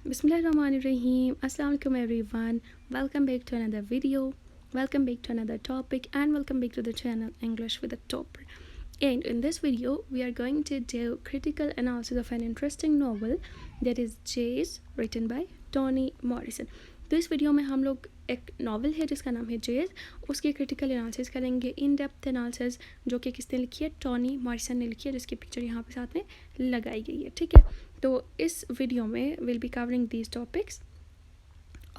Bismillahirrahmanirrahim. Assalamualaikum everyone. Welcome back to another video. Welcome back to another topic and welcome back to the channel English with a Topper. And in this video, we are going to do critical analysis of an interesting novel that is Jays, written by Toni Morrison. तो इस video में हम लोग एक novel है जिसका नाम है जेज, उसकी क्रिटिकल एनालिसिस करेंगे, इन डेप्थ एनालिसिस, जो कि किसने लिखी है, टॉनी मॉरिसन ने लिखी है, जिसकी पिक्चर यहाँ पे साथ में लगाई गई है. ठीक है, तो इस वीडियो में will be covering these topics: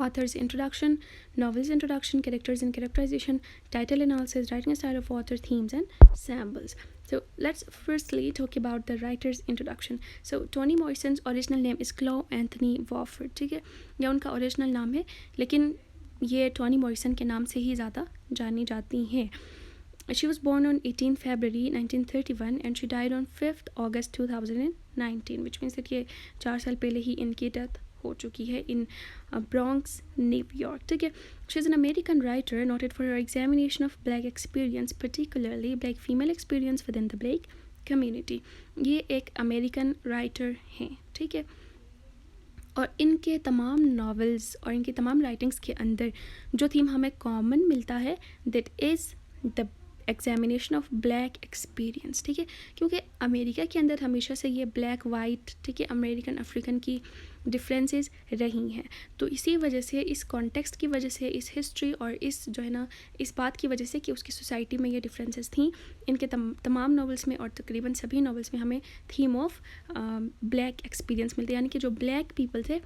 author's introduction, novel's introduction, characters and characterization, title analysis, writing style of author, themes and samples. So let's firstly talk about the writer's introduction. So Toni Morrison's original name is Chloe Anthony Wofford. ठीक है, यह उनका original नाम है, लेकिन ये Toni Morrison के नाम से ही ज़्यादा जानी जाती हैं. She was born on 18 February 1931 and she died on 5th August 2019, which means that ये 4 साल पहले ही इनकी डेथ हो चुकी है इन ब्रॉन्क्स, न्यूयॉर्क. ठीक है, she is an American writer noted for her examination of black experience, particularly black female experience with in the black community. ये एक अमेरिकन राइटर हैं. ठीक है, और इनके तमाम नावल्स और इनकी तमाम राइटिंग्स के अंदर जो थीम हमें कॉमन मिलता है, that is the examination of black experience. ठीक है, क्योंकि अमेरिका के अंदर हमेशा से ये ब्लैक वाइट, ठीक है, अमेरिकन अफ्रीकन की डिफरेंसेस रही हैं. तो इसी वजह से, इस कॉन्टेक्स्ट की वजह से, इस हिस्ट्री और इस जो है ना, इस बात की वजह से कि उसकी सोसाइटी में ये डिफरेंसेस थी, इनके तमाम नॉवेल्स में और तकरीबन सभी नॉवेल्स में हमें थीम ऑफ ब्लैक एक्सपीरियंस मिलते हैं. यानी कि जो ब्लैक पीपल थे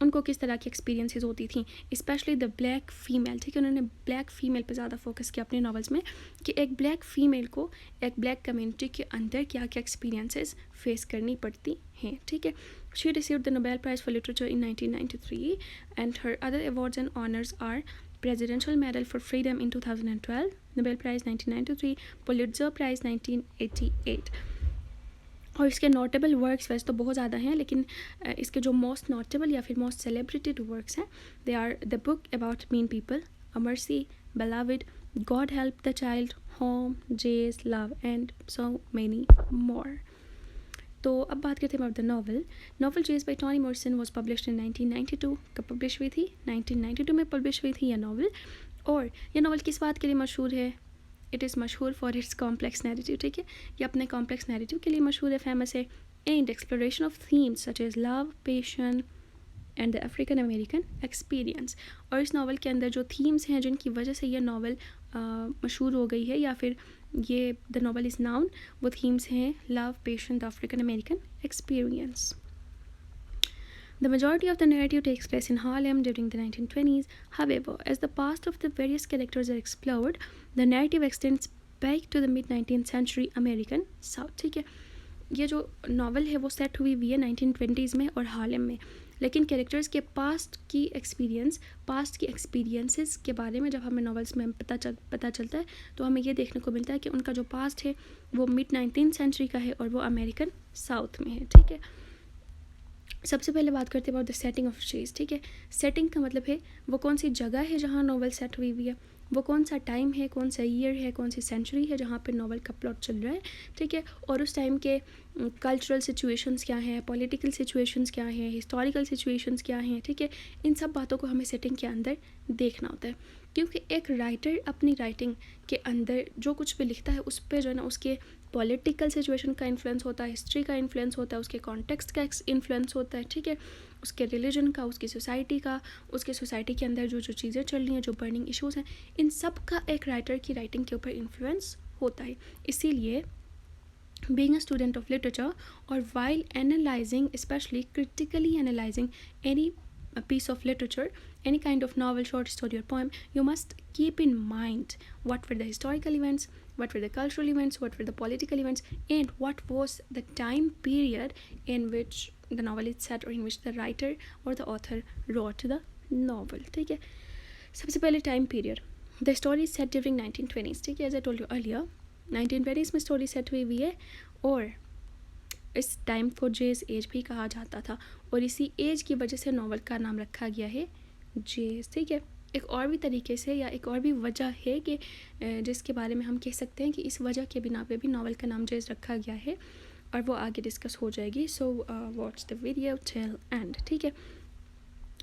उनको किस तरह की एक्सपीरियंसेस होती थी, स्पेशली द ब्लैक फ़ीमेल. ठीक है, उन्होंने ब्लैक फ़ीमेल पे ज़्यादा फोकस किया अपने नॉवेल्स में कि एक ब्लैक फ़ीमेल को एक ब्लैक कम्युनिटी के अंदर क्या क्या एक्सपीरियंसेस फेस करनी पड़ती हैं. ठीक है, she received the Nobel prize for literature in 1993 and her other awards and honours are Presidential Medal for Freedom in 2012, Nobel Prize 1993, Pulitzer Prize 1988. और इसके नोटेबल वर्क्स वैसे तो बहुत ज़्यादा हैं, लेकिन इसके जो मोस्ट नोटेबल या फिर मोस्ट सेलिब्रेटेड वर्क्स हैं, they are the book about mean people, a mercy, beloved, God help the child, home, jazz, love and so many more. तो अब बात करते हैं about the novel jazz by Toni Morrison was published in 1992. कब publish हुई थी? 1992 में publish हुई थी यह नॉवल. और यह नॉवल किस बात के लिए मशहूर है? इट इज़ मशहूर फॉर इट्स कॉम्प्लेक्स नैरेटिव. ठीक है, ये अपने कॉम्प्लेक्स नैरेटिव के लिए मशहूर है, फेमस है, and exploration of themes such as love, passion and the African American experience. और इस नावल के अंदर जो थीम्स हैं जिनकी वजह से ये नावल मशहूर हो गई है, या फिर ये द नावल इज़ नाउन, वो थीम्स हैं love, passion, the African American experience. The majority of the narrative takes place in Harlem during the 1920s. However, as the past of the various characters are explored, the narrative extends back to the mid-19th century American South. ठीक है, ये जो novel है वो set हुई है 1920s में और हार्लेम में, लेकिन कैरेक्टर्स के पास्ट की एक्सपीरियंसेस के बारे में जब हमें नॉवेल्स में पता चलता है, तो हमें ये देखने को मिलता है कि उनका जो पास्ट है वो मिड-19th सेंचुरी का है और वो अमेरिकन साउथ में है. ठीक है, सबसे पहले बात करते हैं about the setting of chase. ठीक है, सेटिंग का मतलब है वो कौन सी जगह है जहाँ नॉवल सेट हुई हुई है, वो कौन सा टाइम है, कौन सा ईयर है, कौन सी सेंचुरी है जहाँ पे नॉवल का प्लॉट चल रहा है. ठीक है, और उस टाइम के कल्चरल सिचुएशंस क्या हैं, पॉलिटिकल सिचुएशंस क्या हैं, हिस्टोरिकल सिचुएशंस क्या हैं. ठीक है, इन सब बातों को हमें सेटिंग के अंदर देखना होता है, क्योंकि एक राइटर अपनी राइटिंग के अंदर जो कुछ भी लिखता है उस पर जो है ना, उसके पॉलिटिकल सिचुएशन का इन्फ्लुएंस होता है, हिस्ट्री का इन्फ्लुएंस होता है, उसके कॉन्टेक्स्ट का इन्फ्लुएंस होता है. ठीक है, उसके रिलीजन का, उसकी सोसाइटी का, उसके सोसाइटी के अंदर जो जो चीज़ें चल रही हैं, जो बर्निंग इश्यूज़ हैं, इन सब का एक राइटर की राइटिंग के ऊपर इन्फ्लुएंस होता है. इसीलिए being a student of literature, or while analyzing, especially critically analyzing any piece of literature, any kind of novel, short story or poem, you must keep in mind what were the historical events, what were the cultural events, what were the political events, and what was the time period in which the novel is set, or in which the writer or the author wrote the novel. ठीक है, सबसे पहले time period, the story is set during 1920s. ठीक है, as I told you earlier, 1920s में story set हुई हुई है, और इस टाइम को जेज एज भी कहा जाता था, और इसी एज की वजह से नावल का नाम रखा गया है जेज. ठीक है, एक और भी तरीके से या एक और भी वजह है कि जिसके बारे में हम कह सकते हैं कि इस वजह के बिना पे भी नावल का नाम जेज रखा गया है, और वो आगे डिस्कस हो जाएगी. So watch the video till and. ठीक है,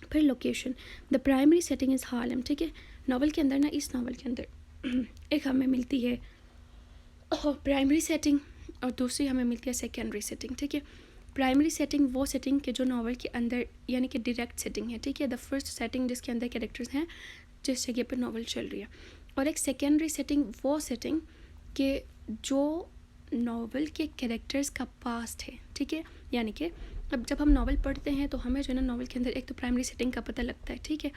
फिर location, the primary setting is Harlem, ठीक है। नावल के अंदर ना, इस नावल के अंदर एक हमें मिलती है प्राइमरी सेटिंग और दूसरी हमें मिलती है सेकेंडरी सेटिंग, ठीक है। प्राइमरी सेटिंग वो सेटिंग के जो नावल के अंदर यानी कि डायरेक्ट सेटिंग है, ठीक है, द फर्स्ट सेटिंग जिसके अंदर कैरेक्टर्स हैं जिस जगह पर नावल चल रही है। और एक सेकेंडरी सेटिंग वो सेटिंग के जो नावल के कैरेक्टर्स का पास्ट है, ठीक है। यानी कि अब जब हम नावल पढ़ते हैं तो हमें जो है ना नावल के अंदर एक तो प्राइमरी सेटिंग का पता लगता है, ठीक है,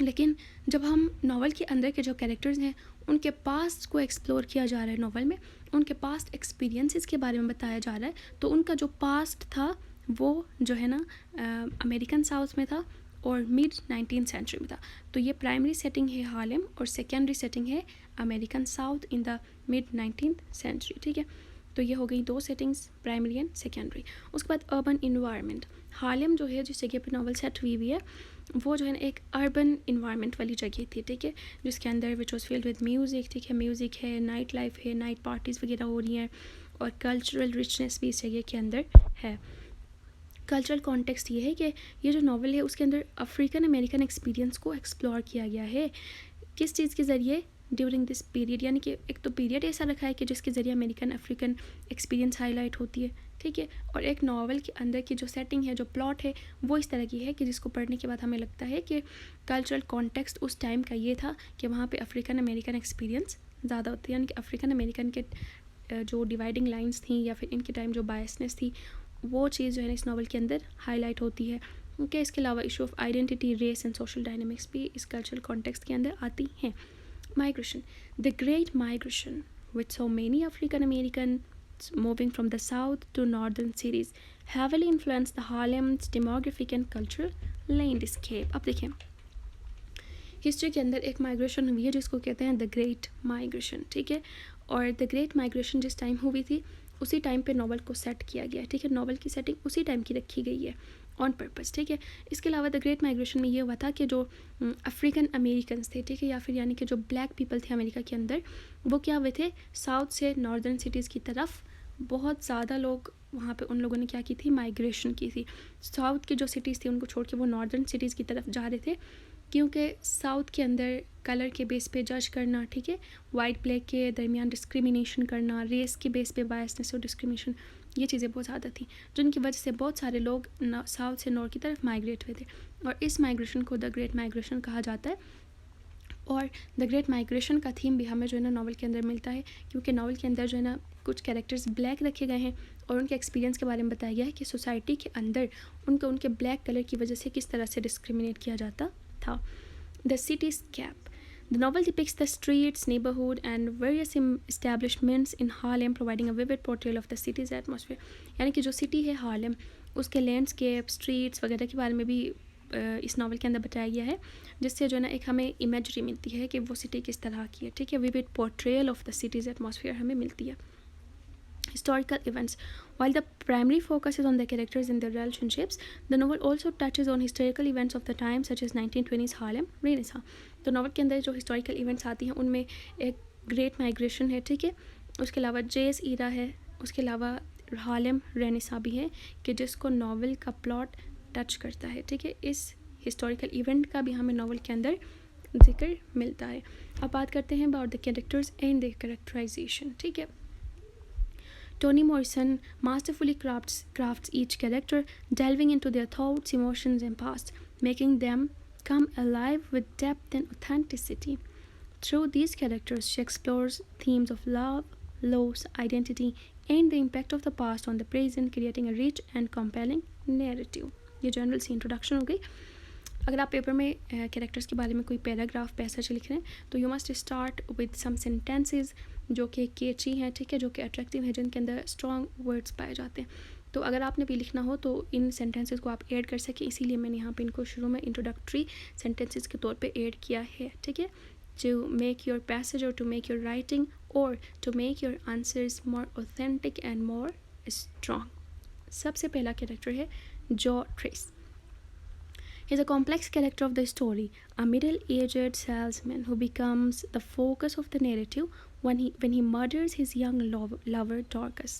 लेकिन जब हम नावल के अंदर के जो कैरेक्टर्स हैं उनके पास्ट को एक्सप्लोर किया जा रहा है नावल में, उनके पास्ट एक्सपीरियंसेस के बारे में बताया जा रहा है, तो उनका जो पास्ट था वो जो है ना अमेरिकन साउथ में था और मिड 19th सेंचुरी में था। तो ये प्राइमरी सेटिंग है हार्लेम और सेकेंडरी सेटिंग है American South in the mid 19th century, ठीक है। तो ये हो गई दो सेटिंग्स, प्राइमरी एंड सेकेंडरी। उसके बाद अर्बन इन्वायरमेंट, हार्लेम जो है जिस जगह पर नावल सेट हुई हुई है वो जो है ना एक अर्बन इन्वायरमेंट वाली जगह थी, ठीक है, जिसके अंदर which was field with music, ठीक है, म्यूज़िक है, नाइट लाइफ है, नाइट पार्टीज़ वगैरह हो रही हैं और कल्चरल रिचनेस भी इस जगह के अंदर है। कल्चरल कॉन्टेक्स्ट ये है कि ये जो नावल है उसके अंदर अफ्रीकन अमेरिकन एक्सपीरियंस को एक्सप्लोर किया गया है। किस चीज़ के ज़रिए? ड्यूरिंग दिस पीरियड, यानी कि एक तो पीरियड ऐसा रखा है कि जिसके ज़रिए अमेरिकन अफ्रीकन एक्सपीरियंस हाईलाइट होती है, ठीक है। और एक नावल के अंदर की जो सेटिंग है, जो प्लॉट है, वो इस तरह की है कि जिसको पढ़ने के बाद हमें लगता है कि कल्चरल कॉन्टेक्स्ट उस टाइम का ये था कि वहाँ पे अफ्रीकन अमेरिकन एक्सपीरियंस ज़्यादा होती है, यानी कि अफ्रीकन अमेरिकन के जो डिवाइडिंग लाइन्स थी या फिर इनके टाइम जो बायसनेस थी वो चीज़ जो है ना इस नावल के अंदर हाईलाइट होती है। ओके, इसके अलावा issue of identity, race and social dynamics भी इस कल्चरल कॉन्टेक्स्ट के अंदर आती हैं। Migration, the Great Migration, with so many African Americans moving from the south to northern cities, heavily influenced the Harlem's demographic and cultural landscape. अब देखें, history के अंदर एक माइग्रेशन हुई है जिसको कहते हैं द ग्रेट माइग्रेशन, ठीक है। और द ग्रेट माइग्रेशन जिस टाइम हुई थी उसी टाइम पे नावल को सेट किया गया है, ठीक है। नावल की सेटिंग उसी टाइम की रखी गई है ऑन पर्पज़, ठीक है। इसके अलावा द ग्रेट माइग्रेशन में ये हुआ था कि जो अफ्रीकन अमेरिकन्स थे, ठीक है, या फिर यानी कि जो ब्लैक पीपल थे अमेरिका के अंदर, वो क्या हुए थे, साउथ से नॉर्दर्न सिटीज़ की तरफ बहुत ज़्यादा लोग वहाँ पे उन लोगों ने क्या की थी, माइग्रेशन की थी। साउथ की जो सिटीज़ थी उनको छोड़ के वो नॉर्दर्न सिटीज़ की तरफ जा रहे थे, क्योंकि साउथ के अंदर कलर के बेस पे जज करना, ठीक है, वाइट ब्लैक के दरमियान डिस्क्रिमिनेशन करना, रेस के बेस पे बायसनेस और डिस्क्रिमिनेशन, ये चीज़ें बहुत ज़्यादा थी, जिनकी वजह से बहुत सारे लोग साउथ से नॉर्थ की तरफ माइग्रेट हुए थे और इस माइग्रेशन को द ग्रेट माइग्रेशन कहा जाता है। और द ग्रेट माइग्रेशन का थीम भी हमें जो है ना नावल के अंदर मिलता है, क्योंकि नावल के अंदर जो है ना कुछ कैरेक्टर्स ब्लैक रखे गए हैं और उनके एक्सपीरियंस के बारे में बताया गया है कि सोसाइटी के अंदर उनके ब्लैक कलर की वजह से किस तरह से डिस्क्रिमिनेट किया जाता था। The cityscape, the novel depicts the streets, neighborhood, and various establishments in Harlem, providing a vivid portrayal of the city's atmosphere. यानी कि जो सिटी है हार्लेम उसके लैंडस्केप, स्ट्रीट्स वगैरह के बारे में भी इस नावल के अंदर बताया गया है, जिससे जो है ना एक हमें इमेजरी मिलती है कि वो सिटी किस तरह की है, ठीक है। Vivid portrayal of the cities atmosphere हमें मिलती है। Historical events. While the primary focus is on the characters and their relationships, the novel also touches on historical events of the time such as 1920s Harlem Renaissance. तो novel के अंदर जो historical events आती हैं उनमें एक great migration है, ठीक है, उसके अलावा जेज ईरा है, उसके अलावा हार्लेम रेनेसा भी है कि जिसको नावल का प्लॉट टच करता है, ठीक है। इस हिस्टोरिकल इवेंट का भी हमें नावल के अंदर जिक्र मिलता है। अब बात करते हैं about the characters and the characterisation, ठीक है। Toni Morrison masterfully crafts each character, delving into their thoughts, emotions, and past, making them come alive with depth and authenticity. Through these characters, she explores themes of love, loss, identity, and the impact of the past on the present, creating a rich and compelling narrative. ये general सी introduction हो गई। अगर आप paper में characters के बारे में कोई पैराग्राफ पैसेज लिख रहे हैं तो you must start with some sentences जो कि केची हैं, ठीक है, जो कि अट्रैक्टिव हैं, जिनके अंदर स्ट्रॉन्ग वर्ड्स पाए जाते हैं। तो अगर आपने भी लिखना हो तो इन सेंटेंसेस को आप ऐड कर सकें, इसीलिए मैंने यहाँ पे इनको शुरू में इंट्रोडक्टरी सेंटेंसेस के तौर पे ऐड किया है, ठीक है, टू मेक योर पैसेज और टू मेक योर राइटिंग और to make your answers more authentic and more strong. सबसे पहला कैरेक्टर है Joe Trace. He is a complex character of the story, a middle-aged salesman who becomes the focus of the narrative when he murders his young lover Dorcas.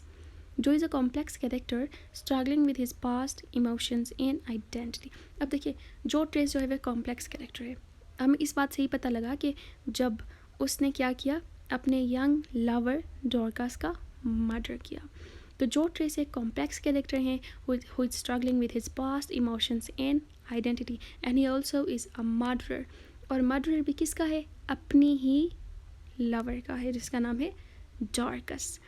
जो is a complex character struggling with his past emotions and identity. अब देखिए जो trace जो है वह complex character है। हमें इस बात से ही पता लगा कि जब उसने क्या किया, अपने यंग लवर डॉर्कस का मर्डर किया। तो जो ट्रेस एक कॉम्प्लेक्स कैरेक्टर हैं who is struggling with his past emotions and identity and he also is a murderer. और मर्डरर भी किसका है, अपनी ही लवर का है जिसका नाम है डॉर्कस।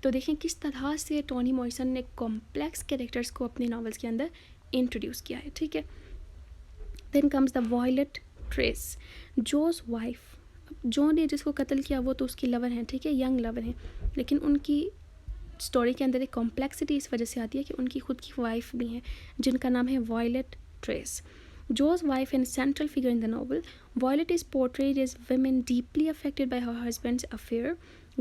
तो देखें किस तरह से टोनी मॉरिसन ने कॉम्प्लेक्स कैरेक्टर्स को अपने नॉवेल्स के अंदर इंट्रोड्यूस किया है, ठीक है। Then comes the Violet Trace, Joe's wife. Joe ने जिसको कत्ल किया वो तो उसकी लवर हैं, ठीक है, यंग लवर हैं, लेकिन उनकी स्टोरी के अंदर एक कॉम्प्लेक्सिटी इस वजह से आती है कि उनकी खुद की वाइफ भी हैं जिनका नाम है Violet Trace. Joe's wife and central figure in the novel, Violet is portrayed as woman deeply affected by her husband's affair,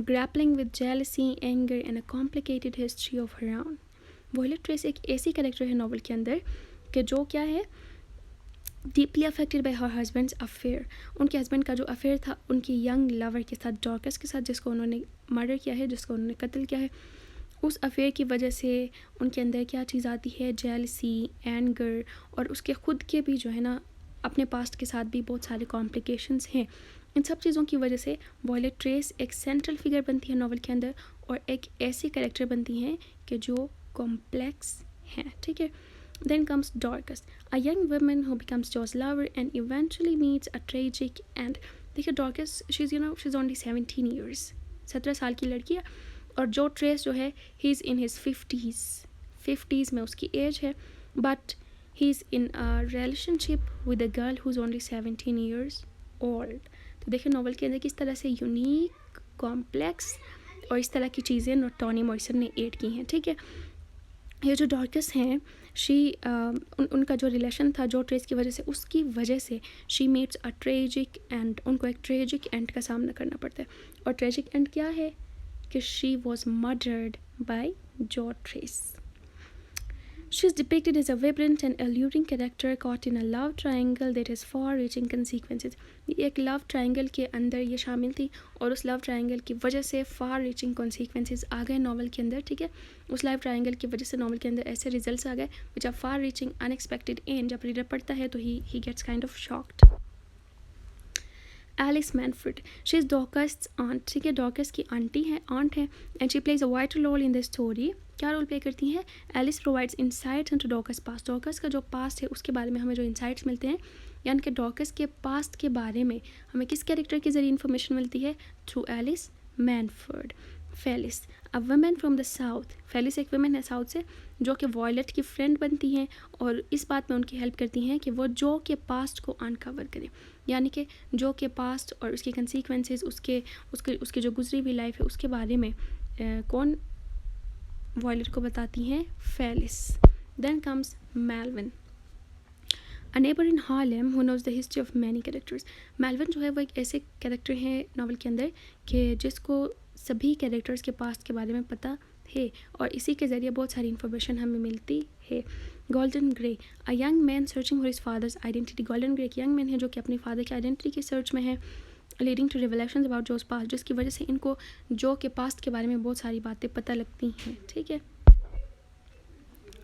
grappling with jealousy, anger and a complicated history of her own. Violet Trace एक ऐसी character है novel के अंदर कि जो क्या है, deeply affected by her husband's affair. उनके हस्बैंड का जो अफेयर था उनकी यंग लवर के साथ, डॉर्कस के साथ, जिसको उन्होंने मर्डर किया है, जिसको उन्होंने कत्ल किया है, उस अफेयर की वजह से उनके अंदर क्या चीज़ आती है, जेलसी, एंगर, और उसके खुद के भी जो है ना अपने पास्ट के साथ भी बहुत सारे कॉम्प्लिकेशंस हैं। इन सब चीज़ों की वजह से वॉयलेट ट्रेस एक सेंट्रल फिगर बनती है नॉवल के अंदर और एक ऐसी कैरेक्टर बनती हैं कि जो कॉम्प्लेक्स हैं, ठीक है। Then comes Dorcas, a young woman who becomes Joe's lover and eventually meets a tragic end. देखिए Dorcas, she's only 17 years, 17 साल की लड़की है, और जो ट्रेस जो है he is in his 50s में उसकी एज है, but he is in a relationship with a girl who is only 17 years old. तो देखिए नॉवल के अंदर किस तरह से यूनिक, कॉम्प्लेक्स और इस तरह की चीज़ें टोनी मॉरिसन ने ऐड की हैं, ठीक है। ये जो डॉर्कस हैं, उनका जो रिलेशन था जो ट्रेस की वजह से, उसकी वजह से she meets a tragic and, उनको एक ट्रेजिक एंड का सामना करना पड़ता है। और ट्रेजिक एंड क्या है कि शी वॉज मर्डर्ड बाय जो trace. She is depicted as a vibrant and alluring character caught in a love triangle that has far-reaching consequences. एक लव ट्रायंगल के अंदर ये शामिल थी और उस लव ट्रायंगल की वजह से फार रीचिंग कॉन्सिक्वेंसेज आ गए नॉवल के अंदर, ठीक है। उस लव ट्रायंगल की वजह से नॉवल के अंदर ऐसे रिजल्ट्स आ गए which are far reaching, unexpected, and जब रीडर पढ़ता है तो ही gets kind of shocked. Alice Manfred, she is Dorcas aunt, ठीक है, डॉर्कस की आंटी है, आंट है, and she plays a vital role in the story. क्या रोल प्ले करती हैं? Alice provides insights into Dorcas past. डॉर्कस का जो पास्ट है उसके बारे में हमें जो इंसाइट्स मिलते हैं, यानी कि डॉर्कस के पास्ट के बारे में हमें किस कैरेक्टर के जरिए इन्फॉर्मेशन मिलती है? Through Alice Manfred. Felice, a woman from the south, Felice एक वुमेन है साउथ से जो कि वॉयलेट की फ्रेंड बनती हैं और इस बात में उनकी हेल्प करती हैं कि वो जो के पास्ट को अनकवर करें, यानी कि जो के पास्ट और उसके कंसिक्वेंसेस, उसके जो गुजरी हुई लाइफ है उसके बारे में कौन वॉयलेट को बताती हैं? Felice. Then comes Melvin, a neighbour in Harlem who knows the history of many characters. Melvin जो है वो एक ऐसे कैरेक्टर हैं नॉवल के अंदर कि जिसको सभी कैरेक्टर्स के पास्ट के बारे में पता है और इसी के ज़रिए बहुत सारी इन्फॉर्मेशन हमें मिलती है। Golden grey, a young man searching for his father's identity. Golden grey एक यंग मैन है जो कि अपने फादर की आइडेंटिटी के सर्च में है, leading to revelations about Joe's past, जिसकी वजह से इनको जो के पास्ट के बारे में बहुत सारी बातें पता लगती हैं, ठीक है।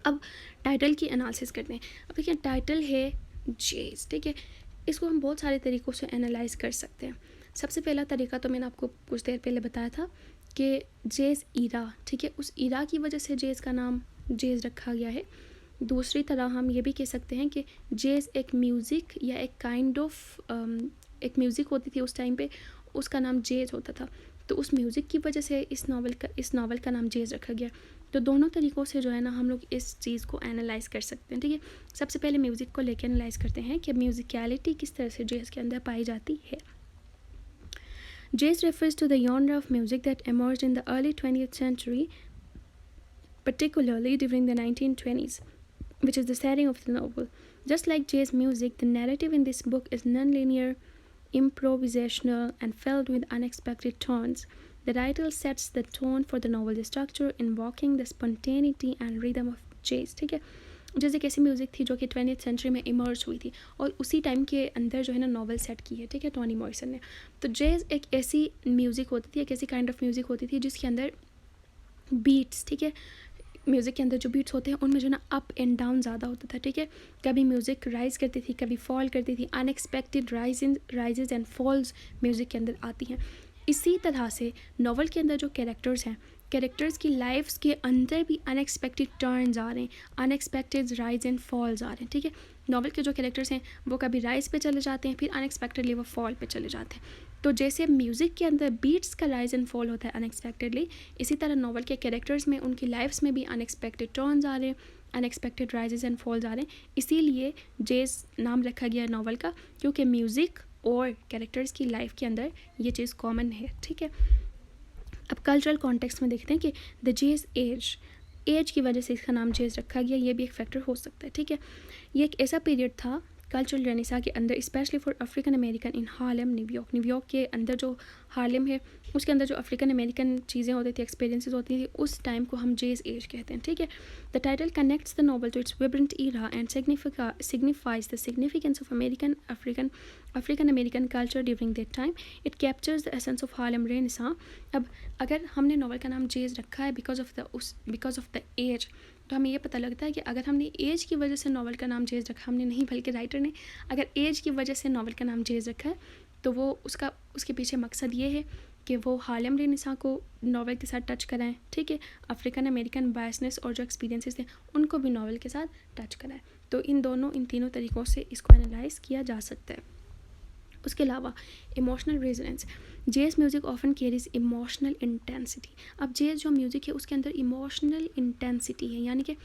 अब टाइटल की एनालिसिस करते हैं। अब देखिए टाइटल है जेज, ठीक है, इसको हम बहुत सारे तरीक़ों से एनालाइज कर सकते हैं। सबसे पहला तरीका तो मैंने आपको कुछ देर पहले बताया था कि जेज ईरा, ठीक है, उस ईरा की वजह से जेज का नाम जेज रखा गया है। दूसरी तरह हम ये भी कह सकते हैं कि जेज एक म्यूज़िक या एक काइंड ऑफ एक म्यूज़िक होती थी उस टाइम पे, उसका नाम जेज होता था, तो उस म्यूज़िक की वजह से इस नावल का नाम जेज रखा गया। तो दोनों तरीक़ों से जो है ना हम लोग इस चीज़ को एनालाइज कर सकते हैं, ठीक है। सबसे पहले म्यूज़िक को लेकर एनालाइज करते हैं कि म्यूज़िकलिटी किस तरह से जेज के अंदर पाई जाती है। Jazz refers to the genre of music that emerged in the early 20th century, particularly during the 1920s, which is the setting of the novel. Just like jazz music, the narrative in this book is non-linear, improvisational, and filled with unexpected turns. The title sets the tone for the novel's structure, invoking the spontaneity and rhythm of jazz. ठीक है, जैसे एक ऐसी music थी जो कि 20th century में emerge हुई थी और उसी टाइम के अंदर जो है ना नॉवल सेट की है, ठीक है, टोनी मॉरिसन ने। तो जैज़ एक ऐसी म्यूज़िक होती थी, एक ऐसी काइंड ऑफ म्यूज़िक होती थी जिसके अंदर बीट्स, ठीक है, म्यूज़िक के अंदर जो बीट्स होते हैं उनमें जो ना अप एंड डाउन ज़्यादा होता था, ठीक है, कभी म्यूज़िक राइज़ करती थी, कभी फॉल करती थी, unexpected rises and falls music के अंदर आती हैं। इसी तरह से नावल के अंदर जो कैरेक्टर्स हैं, कैरेक्टर्स की लाइफ्स के अंदर भी अनएक्सपेक्टेड टर्न्स आ रहे हैं, अनएक्सपेक्टेड राइज एंड फॉल्स आ रहे हैं, ठीक है। नावल के जो कैरेक्टर्स हैं वो कभी राइज पे चले जाते हैं, फिर अनएक्सपेक्टेडली वो फॉल पे चले जाते हैं। तो जैसे म्यूज़िक के अंदर बीट्स का राइज एंड फॉल होता है अनएक्सपेक्टेडली, इसी तरह नावल के कैरेक्टर्स में उनकी लाइफ्स में भी अनएक्सपेक्टेड टर्न्स आ रहे हैं, अनएक्सपेक्टेड राइजेस एंड फॉल्स आ रहे हैं। इसीलिए जेज नाम रखा गया है नावल का, क्योंकि म्यूज़िक और कैरेक्टर्स की लाइफ के अंदर ये चीज़ कॉमन है, ठीक है। अब कल्चरल कॉन्टेक्स्ट में देखते हैं कि द जेज एज की वजह से इसका नाम जेज रखा गया, ये भी एक फैक्टर हो सकता है, ठीक है। ये एक ऐसा पीरियड था कल्चरल रेनेसा के अंदर, specially for African American in Harlem, New York के अंदर जो हार्लेम है उसके अंदर जो अफ्रीकन अमेरिकन चीज़ें होती थी, एक्सपीरियंसेस होती थी, उस टाइम को हम जेज एज कहते हैं, ठीक है। The title connects the novel to its vibrant era and signifies the significance of African American culture during that time. It captures the essence of Harlem Renaissance. अब अगर हमने नॉवल का नाम जेज रखा है बिकॉज ऑफ द एज, तो हमें ये पता लगता है कि अगर हमने एज की वजह से नॉवल का नाम जेज रखा, हमने नहीं बल्कि राइटर ने अगर एज की वजह से नॉवल का नाम जेज रखा है, तो वो उसके पीछे मकसद ये है कि वो हार्लेम रेनेसां को नॉवल के साथ टच कराएं, ठीक है, अफ्रीकन अमेरिकन बायसनेस और जो एक्सपीरियंसेस थे उनको भी नॉवल के साथ टच कराएं। तो इन तीनों तरीक़ों से इसको एनालाइज किया जा सकता है। उसके अलावा emotional resonance, jazz music often carries emotional intensity. अब जेज जो म्यूज़िक है उसके अंदर इमोशनल इंटेंसिटी है, यानी कि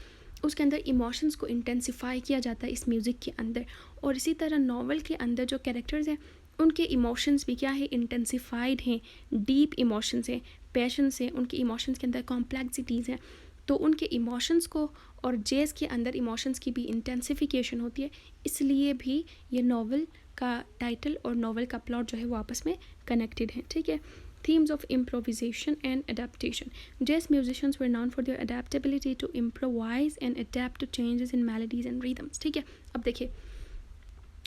उसके अंदर इमोशंस को इंटेंसिफाई किया जाता है इस म्यूज़िक के अंदर। और इसी तरह नावल के अंदर जो कैरेक्टर्स हैं उनके इमोशंस भी क्या है, इंटेंसिफाइड हैं, डीप इमोशंस हैं, पैशंस हैं, उनके इमोशंस के अंदर कॉम्प्लेक्सिटीज़ हैं। तो उनके इमोशंस को और जेज के अंदर इमोशंस की भी इंटेंसिफिकेशन होती है, इसलिए भी ये नावल का टाइटल और नावल का प्लॉट जो है वो आपस में कनेक्टेड है, ठीक है। Themes of improvisation and adaptation. Jazz musicians were known for their adaptability to improvise and adapt to changes in melodies and rhythms, ठीक है। अब देखिए,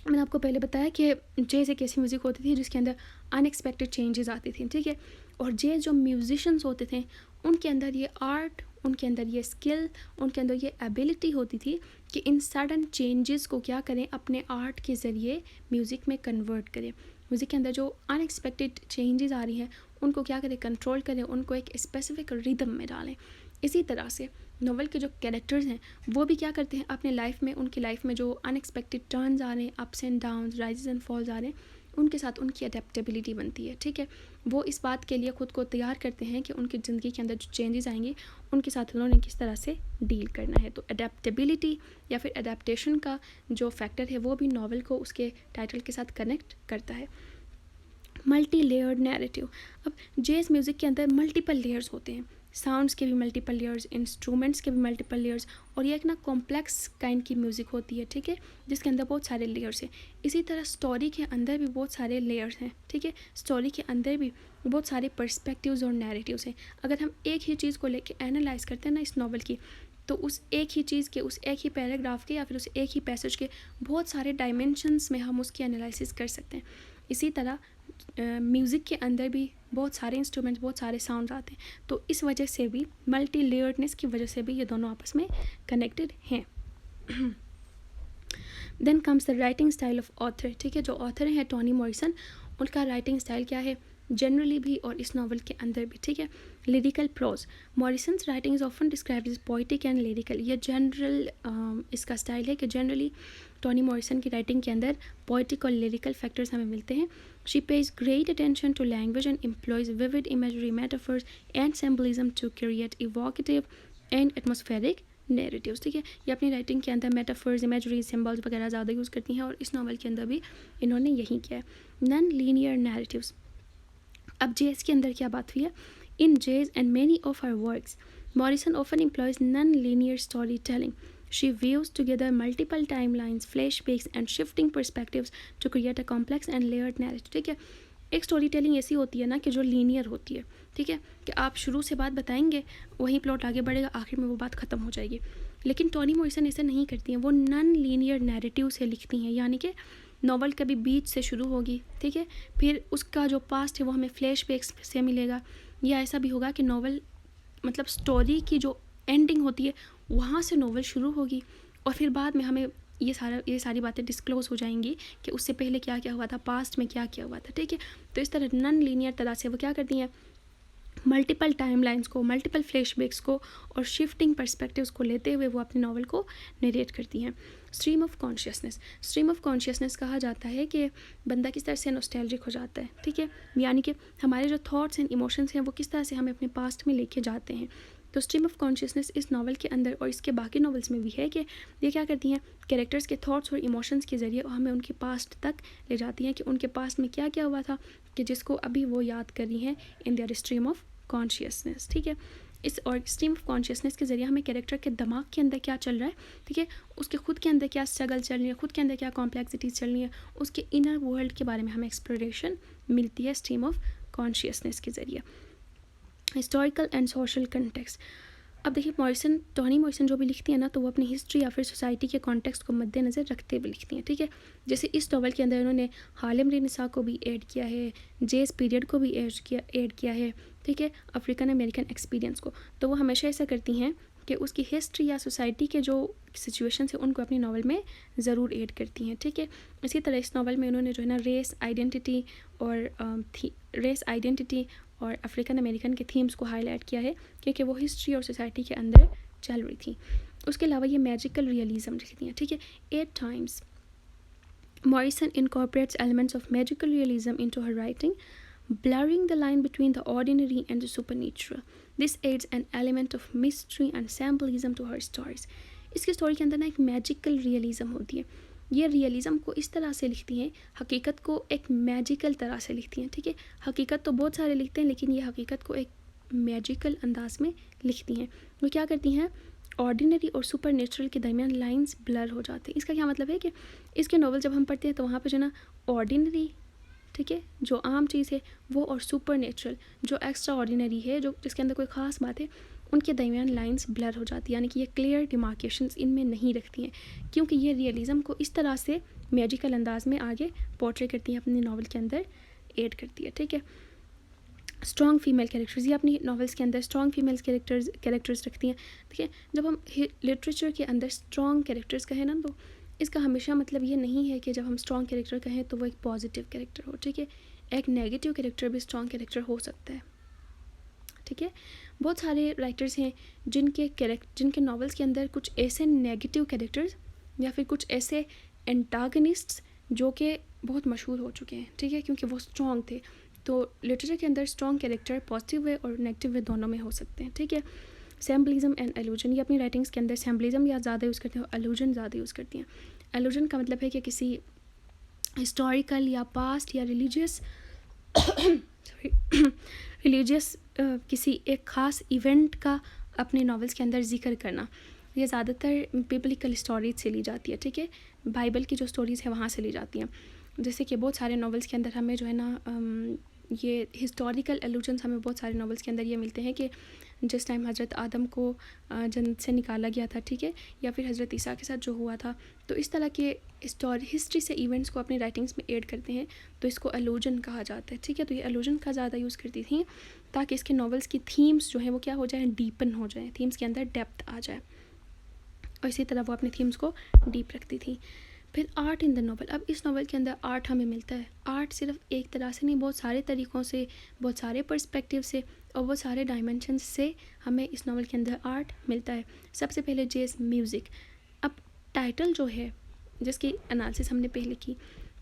मैंने आपको पहले बताया कि जैज़ एक ऐसी म्यूज़िक होती थी जिसके अंदर अनएक्सपेक्टेड चेंजेस आती थी, ठीक है। और जैज़ जो म्यूजिशियंस होते थे उनके अंदर ये आर्ट, उनके अंदर ये स्किल, उनके अंदर ये एबिलिटी होती थी कि इन सडन चेंजेस को क्या करें, अपने आर्ट के ज़रिए म्यूज़िक में कन्वर्ट करें। म्यूज़िक के अंदर जो अनएक्सपेक्टेड चेंजेस आ रही हैं उनको क्या करें, कंट्रोल करें, उनको एक स्पेसिफिक रिदम में डालें। इसी तरह से नॉवल के जो कैरेक्टर्स हैं वो भी क्या करते हैं, अपने लाइफ में, उनकी लाइफ में जो अनएक्सपेक्टेड टर्न्स आ रहे हैं, ups and downs, rises and falls आ रहे हैं, उनके साथ उनकी अडेप्टेबिलिटी बनती है, ठीक है। वो इस बात के लिए ख़ुद को तैयार करते हैं कि उनकी ज़िंदगी के अंदर जो चेंजेस आएंगे उनके साथ उन्होंने किस तरह से डील करना है। तो अडेप्टेबिलिटी या फिर अडेप्टेशन का जो फैक्टर है वो भी नॉवल को उसके टाइटल के साथ कनेक्ट करता है। Multi layered narrative. अब जैज़ म्यूज़िक के अंदर मल्टीपल लेयर्स होते हैं, साउंड्स के भी मल्टीपल लेयर्स, इंस्ट्रूमेंट्स के भी मल्टीपल लेयर्स, और ये एक ना कॉम्प्लेक्स काइंड की म्यूज़िक होती है, ठीक है, जिसके अंदर बहुत सारे लेयर्स हैं। इसी तरह स्टोरी के अंदर भी बहुत सारे लेयर्स हैं, ठीक है, स्टोरी के अंदर भी बहुत सारे पर्सपेक्टिव्स और नैरेटिव्स हैं। अगर हम एक ही चीज़ को लेके एनालाइज करते हैं ना इस नावल की, तो उस एक ही चीज़ के, उस एक ही पैराग्राफ के या फिर उस एक ही पैसेज के बहुत सारे डायमेंशंस में हम उसकी एनालिसिस कर सकते हैं। इसी तरह म्यूज़िक के अंदर भी बहुत सारे इंस्ट्रूमेंट्स, बहुत सारे साउंड्स आते हैं, तो इस वजह से भी, मल्टी लेयर्डनेस की वजह से भी ये दोनों आपस में कनेक्टेड हैं। Then comes the writing style of author, ठीक है, जो ऑथर हैं टोनी मॉरिसन, उनका राइटिंग स्टाइल क्या है जनरली भी और इस नावल के अंदर भी, ठीक है। Lyrical prose, Morrison's writing is often described as poetic and lyrical. ये जनरल इसका स्टाइल है कि जनरली टोनी मॉरिसन की राइटिंग के अंदर पोइटिक और लिरिकल फैक्टर्स हमें मिलते हैं। She pays great attention to language and employs vivid imagery, metaphors and symbolism to create evocative and atmospheric narratives, ठीक है। ये अपनी राइटिंग के अंदर मेटाफर्स, इमेजरी, सिम्बल्स वगैरह ज़्यादा यूज़ करती हैं और इस नावल के अंदर भी इन्होंने यही किया है। Non linear narratives. अब जेज के अंदर क्या बात हुई है, in jazz and many of her works Morrison often employs non linear story telling. She weaves together multiple timelines, flashbacks and shifting perspectives to create a complex and layered narrative, ठीक है। एक story telling ऐसी होती है ना कि जो linear होती है, ठीक है, कि आप शुरू से बात बताएंगे, वही प्लॉट आगे बढ़ेगा, आखिर में वो बात ख़त्म हो जाएगी। लेकिन टोनी मॉरिसन ऐसा नहीं करती हैं, वो नॉन लीनियर नैरेटिव से लिखती हैं, यानी कि नॉवल कभी बीच से शुरू होगी, ठीक है, फिर उसका जो पास्ट है वो हमें फ्लैशबैक्स से मिलेगा, या ऐसा भी होगा कि नॉवल मतलब स्टोरी की जो एंडिंग होती है वहाँ से नॉवल शुरू होगी और फिर बाद में हमें ये सारी बातें डिस्क्लोज हो जाएंगी कि उससे पहले क्या क्या हुआ था, पास्ट में क्या क्या हुआ था, ठीक है। तो इस तरह नॉन लीनियर तरह से वो क्या करती हैं, मल्टीपल टाइमलाइंस को, मल्टीपल फ्लैशबैक्स को और शिफ्टिंग पर्सपेक्टिव्स को लेते हुए वो अपने नावल को नरेट करती हैं। स्ट्रीम ऑफ कॉन्शियसनेस कहा जाता है कि बंदा किस तरह से नॉस्टैल्जिक हो जाता है, ठीक है, यानी कि हमारे जो थॉट्स एंड इमोशंस हैं वो किस तरह से हमें अपने पास्ट में लेके जाते हैं। तो स्ट्रीम ऑफ कॉन्शियसनेस इस नावल के अंदर और इसके बाकी नावल्स में भी है कि ये क्या करती हैं, कैरेक्टर्स के थॉट्स और इमोशंस के ज़रिए हमें उनके पास्ट तक ले जाती हैं कि उनके पास्ट में क्या क्या हुआ था कि जिसको अभी वो याद कर रही हैं in their stream of consciousness, ठीक है। इस और स्ट्रीम ऑफ कॉन्शियसनेस के ज़रिए हमें कैरेक्टर के दिमाग के अंदर क्या चल रहा है, ठीक है, उसके खुद के अंदर क्या स्ट्रगल चल रही है, खुद के अंदर क्या कॉम्प्लेक्सिटीज़ चल रही है, उसके इनर वर्ल्ड के बारे में हमें एक्सप्लोरेशन मिलती है स्ट्रीम ऑफ कॉन्शियसनेस के ज़रिए। Historical and social context. अब देखिए टोनी मॉरिसन जो भी लिखती है ना, तो वो अपनी हिस्ट्री या फिर सोसाइटी के कॉन्टेक्स्ट को मद्देनज़र रखते हुए लिखती हैं, ठीक है। जैसे इस नॉवल के अंदर उन्होंने हार्लेम रेनेसां को भी ऐड किया है, जेज पीरियड को भी ऐड किया है, ठीक है, अफ्रीकन अमेरिकन एक्सपीरियंस को। तो वो हमेशा ऐसा करती हैं कि उसकी हिस्ट्री या सोसाइटी के जो सिचुएशन है उनको अपनी नावल में ज़रूर ऐड करती हैं, ठीक है। इसी तरह इस नावल में उन्होंने जो है ना रेस आइडेंटिटी और अफ्रीकन अमेरिकन के थीम्स को हाईलाइट किया है क्योंकि वो हिस्ट्री और सोसाइटी के अंदर चल रही थी। उसके अलावा ये मैजिकल रियलिज़म लिखती हैं, ठीक है। 8 times Morrison incorporates elements of magical realism into her writing, blurring the line between the ordinary and the supernatural. This adds an element of mystery and symbolism to her stories. इसकी story के अंदर ना एक magical realism होती है। ये realism को इस तरह से लिखती हैं, हकीकत को एक मैजिकल तरह से लिखती हैं, ठीक है। हकीकत तो बहुत सारे लिखते हैं लेकिन ये हकीकत को एक मैजिकल अंदाज में लिखती हैं। वो क्या करती हैं, ऑर्डिनरी और सुपर नेचुरल के दरमियान लाइंस ब्लर हो जाते हैं। इसका क्या मतलब है कि इसके नॉवल जब हम पढ़ते हैं तो वहाँ पे जो ना ऑर्डिनरी, ठीक है, जो आम चीज़ है वो, और सुपर नेचुरल जो एक्स्ट्रा ऑर्डिनरी है, जो जिसके अंदर कोई ख़ास बात है, उनके दरमियान लाइंस ब्लर हो जाती है, यानी कि ये क्लियर डिमार्केशंस इनमें नहीं रखती हैं क्योंकि ये रियलिज़म को इस तरह से मैजिकल अंदाज में आगे पोर्ट्रे करती हैं, अपने नावल के अंदर ऐड करती है, ठीक है। स्ट्रॉन्ग फीमेल कैरेक्टर्स, ये अपनी नॉवेल्स के अंदर स्ट्रॉन्ग फीमेल कैरेक्टर्स रखती हैं, ठीक है। जब हम लिटरेचर के अंदर स्ट्रॉन्ग कैरेक्टर्स कहें ना, तो इसका हमेशा मतलब ये नहीं है कि जब हम स्ट्रॉन्ग कैरेक्टर कहें तो वो एक पॉजिटिव कैरेक्टर हो, ठीक है। एक नेगेटिव कैरेक्टर भी स्ट्रॉन्ग कैरेक्टर हो सकता है, ठीक है। बहुत सारे राइटर्स हैं जिनके नॉवेल्स के अंदर कुछ ऐसे नेगेटिव कैरेक्टर्स या फिर कुछ ऐसे एंटागनिस्ट्स जो कि बहुत मशहूर हो चुके हैं, ठीक है, क्योंकि वो स्ट्रॉन्ग थे। तो लिटरेचर के अंदर स्ट्रॉन्ग कैरेक्टर पॉजिटिव वे और नेगेटिव वे दोनों में हो सकते हैं, ठीक है। सिंबलिज्म एंड एलूजन, ये अपनी राइटिंग्स के अंदर सिंबलिज्म या ज़्यादा यूज़ करते हैं और एलूजन ज़्यादा यूज़ करती हैं। एलूजन का मतलब है कि किसी हिस्टोरिकल या पास्ट या रिलीजियस किसी एक ख़ास इवेंट का अपने नॉवेल्स के अंदर जिक्र करना। ये ज़्यादातर बिब्लिकल स्टोरीज से ली जाती है, ठीक है, बाइबल की जो स्टोरीज़ है वहाँ से ली जाती हैं। जैसे कि बहुत सारे नॉवेल्स के अंदर हमें जो है ना ये हिस्टोरिकल एलूजन्स हमें बहुत सारे नॉवेल्स के अंदर ये मिलते हैं कि जिस टाइम हज़रत आदम को जन्नत से निकाला गया था, ठीक है, या फिर हज़रत ईसा के साथ जो हुआ था, तो इस तरह के हिस्ट्री से इवेंट्स को अपनी राइटिंग्स में ऐड करते हैं, तो इसको एलूजन कहा जाता है, ठीक है। तो ये एलूजन का ज़्यादा यूज़ करती थी ताकि इसके नॉवेल्स की थीम्स जो हैं वो क्या हो जाए, डीपन हो जाए, थीम्स के अंदर डेप्थ आ जाए, और इसी तरह वो अपने थीम्स को डीप रखती थी। फिर आर्ट इन द नॉवल, अब इस नॉवल के अंदर आर्ट हमें मिलता है। आर्ट सिर्फ एक तरह से नहीं, बहुत सारे तरीक़ों से, बहुत सारे पर्सपेक्टिव से और बहुत सारे डायमेंशंस से हमें इस नॉवल के अंदर आर्ट मिलता है। सबसे पहले जेज म्यूज़िक। अब टाइटल जो है जिसकी एनालिसिस हमने पहले की,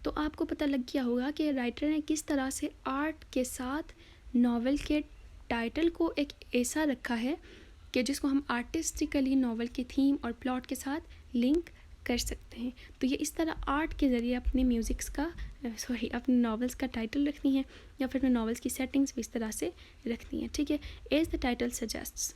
तो आपको पता लग गया होगा कि राइटर ने किस तरह से आर्ट के साथ नॉवल के टाइटल को एक ऐसा रखा है कि जिसको हम आर्टिस्टिकली नॉवल के थीम और प्लॉट के साथ लिंक कर सकते हैं। तो ये इस तरह आर्ट के ज़रिए अपने अपने नॉवेल्स का टाइटल रखती हैं या फिर अपने नॉवेल्स की सेटिंग्स भी इस तरह से रखती हैं, ठीक है। As the title suggests,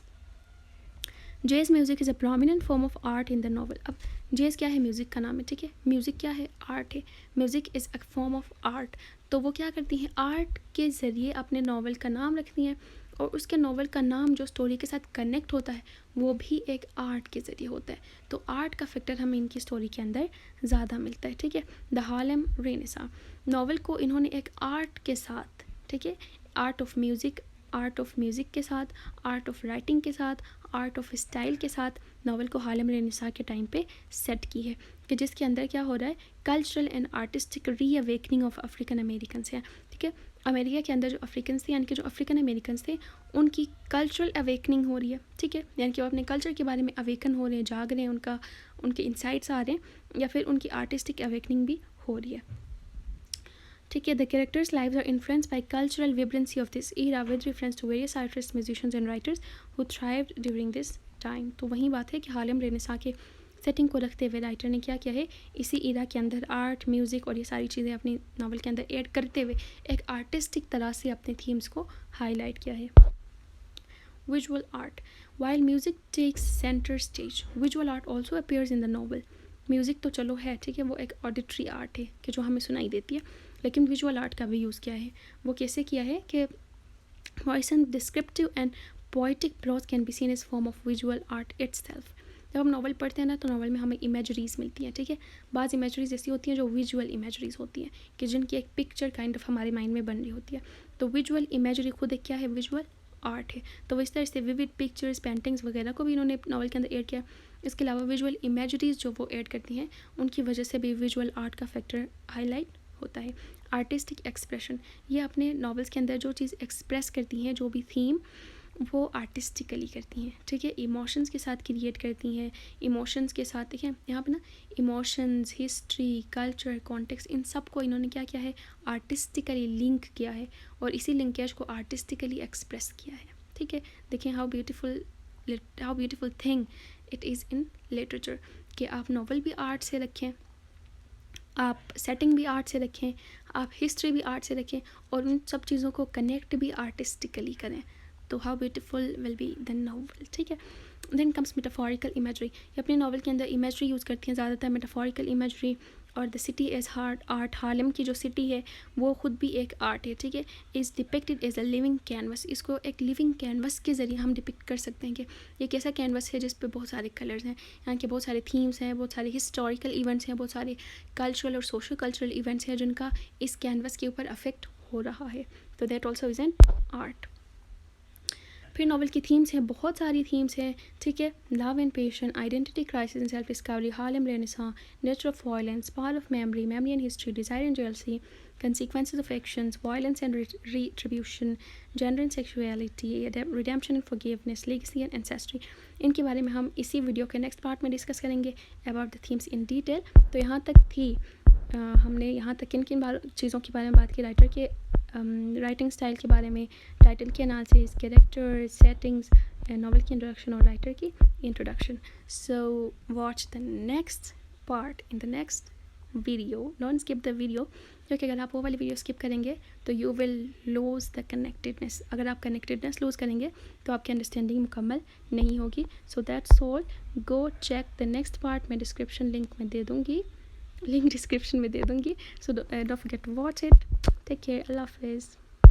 jazz music is a prominent form of art in the novel. अब जेज क्या है, म्यूज़िक का नाम है, ठीक है। म्यूज़िक क्या है, आर्ट है। Music is a form of art. तो वो क्या करती हैं, आर्ट के ज़रिए अपने नॉवल का नाम रखती हैं और उसके नॉवल का नाम जो स्टोरी के साथ कनेक्ट होता है वो भी एक आर्ट के ज़रिए होता है। तो आर्ट का फैक्टर हमें इनकी स्टोरी के अंदर ज़्यादा मिलता है, ठीक है। द हार्लेम रेनेसां नॉवल को इन्होंने एक आर्ट के साथ, ठीक है, art of music art of music के साथ, आर्ट ऑफ राइटिंग के साथ, आर्ट ऑफ स्टाइल के साथ नावल को हार्लेम रेनेसां के टाइम पे सेट की है, कि जिसके अंदर क्या हो रहा है, cultural and artistic reawakening of African American है। ठीक है, अमेरिका के अंदर जो अफ्रीकन थे, यानी कि जो अफ्रीकन अमेरिकन थे, उनकी कल्चरल अवेकनिंग हो रही है। ठीक है, यानी कि वो अपने कल्चर के बारे में अवेकन हो रहे हैं, जाग रहे हैं, उनके इंसाइट्स आ रहे हैं, या फिर उनकी आर्टिस्टिक अवेकनिंग भी हो रही है। ठीक है, the characters lives are influenced by cultural vibrancy of this era with reference to various artist, musicians and writers who thrived during this time. तो वही बात है कि हार्लेम रेनेसां के सेटिंग को रखते हुए राइटर ने क्या किया है, इसी ईरा के अंदर आर्ट, म्यूज़िक और ये सारी चीज़ें अपनी नावल के अंदर ऐड करते हुए एक आर्टिस्टिक तरह से अपने थीम्स को हाईलाइट किया है। Visual art, while music takes centre stage, visual art also appears in the novel. Music तो चलो है, ठीक है, वो एक ऑडिटरी आर्ट है कि जो हमें सुनाई देती है, लेकिन विजुअल आर्ट का भी यूज़ किया है। वो कैसे किया है कि voice and descriptive and poetic plot can be seen as form of visual art itself. जब हम नावल पढ़ते हैं ना, तो नावल में हमें इमेजरीज मिलती हैं। ठीक है, बाज़ इमेजरीज ऐसी होती हैं जो विजुअल इमेजरीज होती हैं, कि जिनकी एक पिक्चर काइंड ऑफ हमारे माइंड में बन रही होती है। तो विजुअल इमेजरी खुद एक क्या है, विजुअल आर्ट है। तो इस तरह से विविड पिक्चर्स, पेंटिंग्स वगैरह को भी इन्होंने नावल के अंदर ऐड किया। इसके अलावा विजुअल इमेजरीज जो वो ऐड करती हैं, उनकी वजह से भी विजुअल आर्ट का फैक्टर हाईलाइट होता है। आर्टिस्टिक एक्सप्रेशन, ये अपने नावल्स के अंदर जो चीज़ एक्सप्रेस करती हैं, जो भी थीम, वो आर्टिस्टिकली करती हैं। ठीक है, इमोशंस के साथ क्रिएट करती हैं, इमोशंस के साथ, ठीक है, यहाँ पे ना इमोशंस, हिस्ट्री, कल्चर, कॉन्टेक्स्ट, इन सब को इन्होंने क्या किया है, आर्टिस्टिकली लिंक किया है, और इसी लिंकेज को आर्टिस्टिकली एक्सप्रेस किया है। ठीक है, देखें how beautiful thing it is in literature, कि आप नावल भी आर्ट से रखें, आप सेटिंग भी आर्ट से रखें, आप हिस्ट्री भी आर्ट से रखें, और उन सब चीज़ों को कनेक्ट भी आर्टिस्टिकली करें। तो how beautiful will be the novel. ठीक है, देन कम्स मेटाफोरिकल इमेजरी। ये अपने नावल के अंदर इमेजरी यूज़ करती हैं ज़्यादातर, मेटाफोरिकल इमेजरी। और the city as art, Harlem की जो सिटी है वो खुद भी एक आर्ट है। ठीक है, is depicted as a living canvas. इसको एक लिविंग कैनवस के ज़रिए हम डिपिक्ट कर सकते हैं कि ये कैसा कैनवस है जिस पे बहुत सारे कलर्स हैं, यहाँ के बहुत सारे थीम्स हैं, बहुत सारे हिस्टोरिकल इवेंट्स हैं, बहुत सारे कल्चरल और सोशल कल्चरल इवेंट्स हैं जिनका इस कैनवस के ऊपर अफेक्ट हो रहा है। तो that also is an art. फिर नावल की थीम्स हैं, बहुत सारी थीम्स हैं। ठीक है, love and passion, identity crisis and self discovery, Harlem Renaissance, nature of violence, power of memory and history, desire and jealousy, consequences of actions, violence and retribution, gender and sexuality, redemption and forgiveness, legacy and ancestry। इनके बारे में हम इसी video के next part में discuss करेंगे about the themes in detail. तो यहाँ तक थी हमने यहाँ तक किन किन चीज़ों के बारे में बात की, राइटर के राइटिंग स्टाइल के बारे में, टाइटल के एनालिसिस, कैरेक्टर, सेटिंग्स, नावल की इंट्रोडक्शन और राइटर की introduction. So watch the next part in the next video, don't skip the video, क्योंकि अगर आप वो वाली वीडियो स्किप करेंगे तो you will lose the connectedness. अगर आप कनेक्टेडनेस लूज़ करेंगे तो आपकी अंडरस्टैंडिंग मुकम्मल नहीं होगी। So that's all, go check the next part, मैं डिस्क्रिप्शन लिंक में दे दूँगी, लिंक डिस्क्रिप्शन में दे दूँगी। So don't forget to watch it. Take care, अल्लाह हाफिज़।